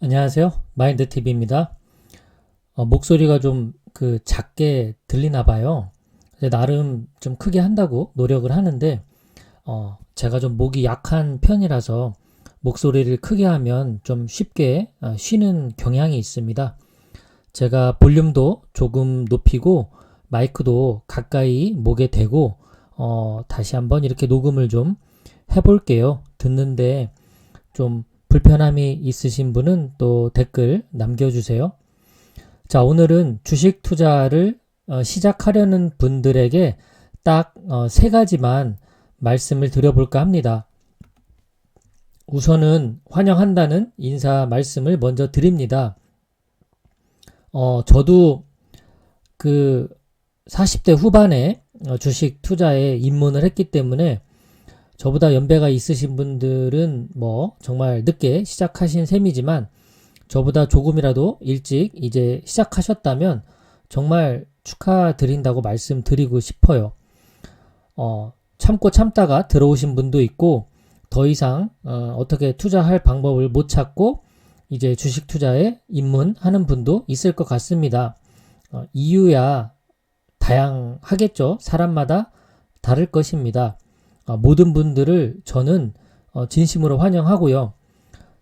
안녕하세요. 마인드TV입니다. 목소리가 좀 작게 들리나 봐요. 나름 좀 크게 한다고 노력을 하는데, 제가 좀 목이 약한 편이라서 목소리를 크게 하면 좀 쉽게 쉬는 경향이 있습니다. 제가 볼륨도 조금 높이고 마이크도 가까이 목에 대고 다시 한번 이렇게 녹음을 좀 해볼게요. 듣는데 좀 불편함이 있으신 분은 또 댓글 남겨주세요. 자, 오늘은 주식 투자를 시작하려는 분들에게 딱 세 가지만 말씀을 드려볼까 합니다. 우선은 환영한다는 인사 말씀을 먼저 드립니다. 저도 40대 후반에 주식 투자에 입문을 했기 때문에 저보다 연배가 있으신 분들은 정말 늦게 시작하신 셈이지만 저보다 조금이라도 일찍 이제 시작하셨다면 정말 축하드린다고 말씀드리고 싶어요. 참고 참다가 들어오신 분도 있고 더 이상 어떻게 투자할 방법을 못 찾고 이제 주식 투자에 입문하는 분도 있을 것 같습니다. 이유야 다양하겠죠. 사람마다 다를 것입니다. 모든 분들을 저는 진심으로 환영하고요.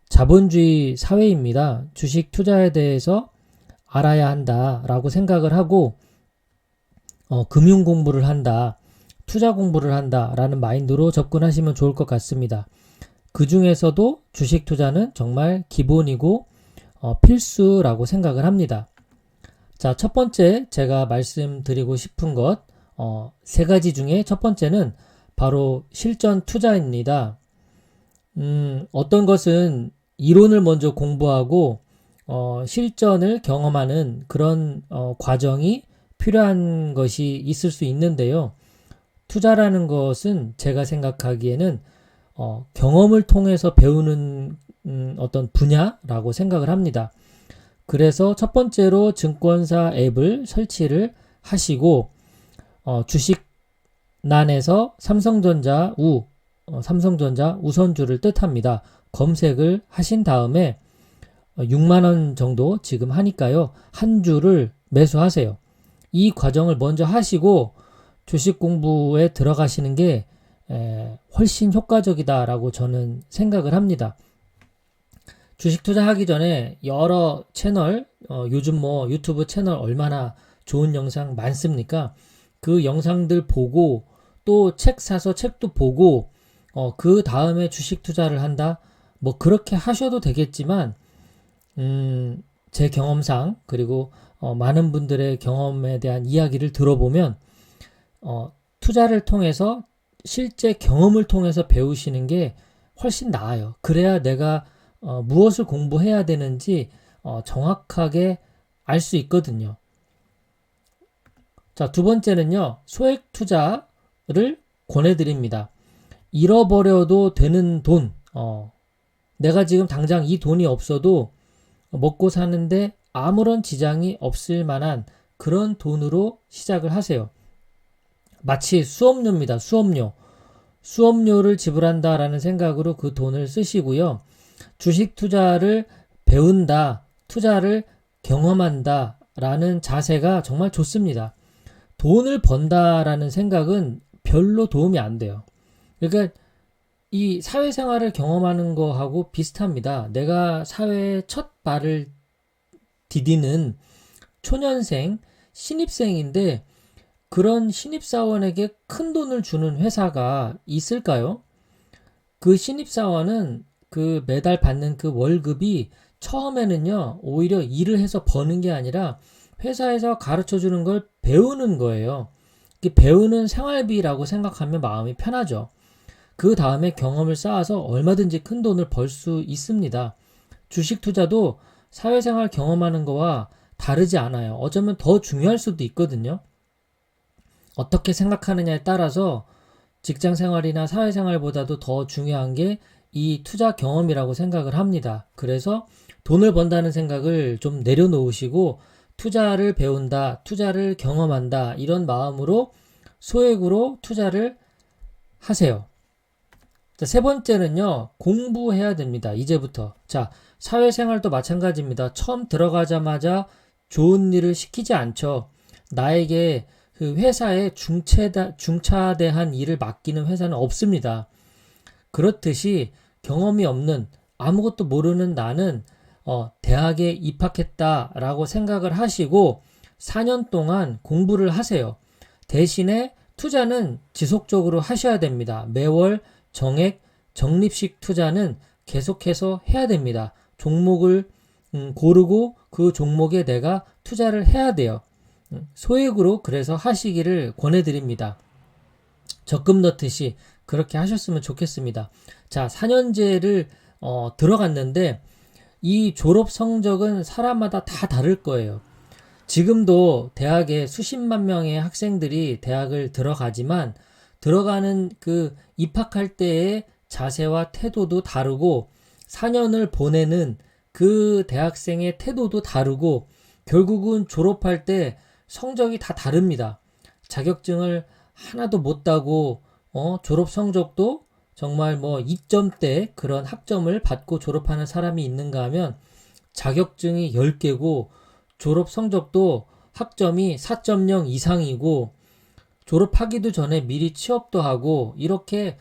자본주의 사회입니다. 주식 투자에 대해서 알아야 한다라고 생각을 하고 금융 공부를 한다, 투자 공부를 한다라는 마인드로 접근하시면 좋을 것 같습니다. 그 중에서도 주식 투자는 정말 기본이고 필수라고 생각을 합니다. 자, 첫 번째 제가 말씀드리고 싶은 것, 세 가지 중에 첫 번째는 바로 실전 투자입니다. 어떤 것은 이론을 먼저 공부하고 실전을 경험하는 그런 과정이 필요한 것이 있을 수 있는데요. 투자라는 것은 제가 생각하기에는 경험을 통해서 배우는 어떤 분야라고 생각을 합니다. 그래서 첫 번째로 증권사 앱을 설치를 하시고 주식란에서 삼성전자 우선주를 뜻합니다. 검색을 하신 다음에 6만원 정도 지금 하니까요. 한 주를 매수하세요. 이 과정을 먼저 하시고 주식 공부에 들어가시는 게 훨씬 효과적이다라고 저는 생각을 합니다. 주식 투자하기 전에 여러 채널, 요즘 유튜브 채널 얼마나 좋은 영상 많습니까? 그 영상들 보고 또 책 사서 책도 보고 그 다음에 주식 투자를 한다? 그렇게 하셔도 되겠지만 제 경험상 그리고 많은 분들의 경험에 대한 이야기를 들어보면 투자를 통해서 실제 경험을 통해서 배우시는 게 훨씬 나아요. 그래야 내가 무엇을 공부해야 되는지 정확하게 알 수 있거든요. 자, 두 번째는요. 소액 투자를 권해드립니다. 잃어버려도 되는 돈, 내가 지금 당장 이 돈이 없어도 먹고 사는데 아무런 지장이 없을 만한 그런 돈으로 시작을 하세요. 마치 수업료입니다. 수업료를 지불한다라는 생각으로 그 돈을 쓰시고요. 주식 투자를 배운다, 투자를 경험한다 라는 자세가 정말 좋습니다. 돈을 번다라는 생각은 별로 도움이 안 돼요. 그러니까 이 사회생활을 경험하는 거하고 비슷합니다. 내가 사회에 첫 발을 디디는 초년생, 신입생인데 그런 신입사원에게 큰 돈을 주는 회사가 있을까요? 그 신입사원은 그 매달 받는 그 월급이 처음에는요, 오히려 일을 해서 버는 게 아니라 회사에서 가르쳐 주는 걸 배우는 거예요. 배우는 생활비라고 생각하면 마음이 편하죠. 그 다음에 경험을 쌓아서 얼마든지 큰 돈을 벌 수 있습니다. 주식 투자도 사회생활 경험하는 거와 다르지 않아요. 어쩌면 더 중요할 수도 있거든요. 어떻게 생각하느냐에 따라서 직장 생활이나 사회생활보다도 더 중요한 게 이 투자 경험이라고 생각을 합니다. 그래서 돈을 번다는 생각을 좀 내려놓으시고 투자를 배운다, 투자를 경험한다 이런 마음으로 소액으로 투자를 하세요. 자, 세 번째는요, 공부해야 됩니다. 이제부터. 자, 사회생활도 마찬가지입니다. 처음 들어가자마자 좋은 일을 시키지 않죠. 나에게 그 회사에 중차대한 일을 맡기는 회사는 없습니다. 그렇듯이 경험이 없는 아무것도 모르는 나는 대학에 입학했다라고 생각을 하시고 4년 동안 공부를 하세요. 대신에 투자는 지속적으로 하셔야 됩니다. 매월 정액, 적립식 투자는 계속해서 해야 됩니다. 종목을 고르고 그 종목에 내가 투자를 해야 돼요. 소액으로 그래서 하시기를 권해드립니다. 적금 넣듯이 그렇게 하셨으면 좋겠습니다. 자, 4년제를 들어갔는데 이 졸업 성적은 사람마다 다 다를 거예요. 지금도 대학에 수십만 명의 학생들이 대학을 들어가지만 들어가는 그 입학할 때의 자세와 태도도 다르고 4년을 보내는 그 대학생의 태도도 다르고 결국은 졸업할 때 성적이 다 다릅니다. 자격증을 하나도 못 따고 졸업 성적도 정말 뭐 2점대 그런 학점을 받고 졸업하는 사람이 있는가 하면 자격증이 10개고 졸업 성적도 학점이 4.0 이상이고 졸업하기도 전에 미리 취업도 하고 이렇게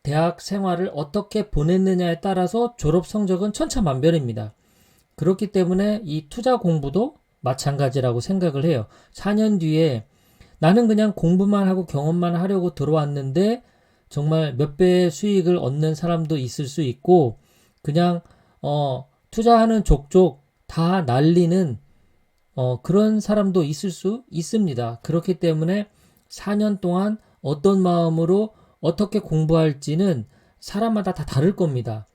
대학 생활을 어떻게 보냈느냐에 따라서 졸업 성적은 천차만별입니다. 그렇기 때문에 이 투자 공부도 마찬가지라고 생각을 해요. 4년 뒤에 나는 그냥 공부만 하고 경험만 하려고 들어왔는데 정말 몇 배의 수익을 얻는 사람도 있을 수 있고 그냥 투자하는 족족 다 날리는 그런 사람도 있을 수 있습니다. 그렇기 때문에 4년 동안 어떤 마음으로 어떻게 공부할지는 사람마다 다 다를 겁니다.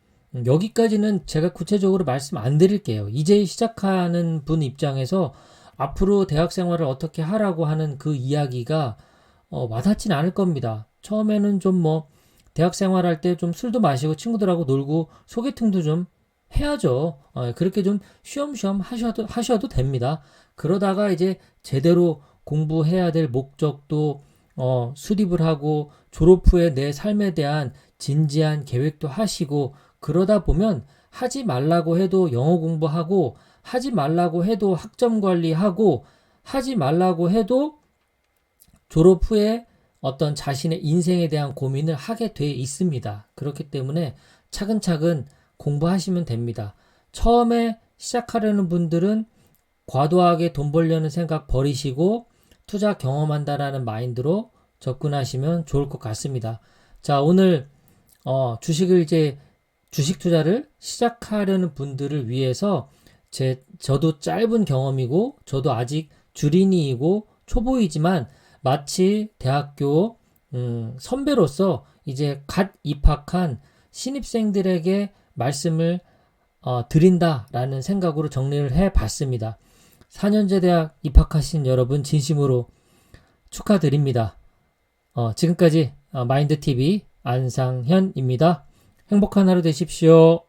여기까지는 제가 구체적으로 말씀 안 드릴게요. 이제 시작하는 분 입장에서 앞으로 대학 생활을 어떻게 하라고 하는 그 이야기가 와닿진 않을 겁니다. 처음에는 좀 대학 생활할 때 좀 술도 마시고 친구들하고 놀고 소개팅도 좀 해야죠. 그렇게 좀 쉬엄쉬엄 하셔도 됩니다. 그러다가 이제 제대로 공부해야 될 목적도 수립을 하고 졸업 후에 내 삶에 대한 진지한 계획도 하시고 그러다 보면 하지 말라고 해도 영어 공부하고 하지 말라고 해도 학점 관리하고 하지 말라고 해도 졸업 후에 어떤 자신의 인생에 대한 고민을 하게 돼 있습니다. 그렇기 때문에 차근차근 공부하시면 됩니다. 처음에 시작하려는 분들은 과도하게 돈 벌려는 생각 버리시고 투자 경험한다라는 마인드로 접근하시면 좋을 것 같습니다. 자, 오늘 주식 투자를 시작하려는 분들을 위해서 저도 짧은 경험이고 저도 아직 주린이이고 초보이지만 마치 대학교 선배로서 이제 갓 입학한 신입생들에게 말씀을 드린다라는 생각으로 정리를 해봤습니다. 4년제 대학 입학하신 여러분 진심으로 축하드립니다. 지금까지 마인드TV 안상현입니다. 행복한 하루 되십시오.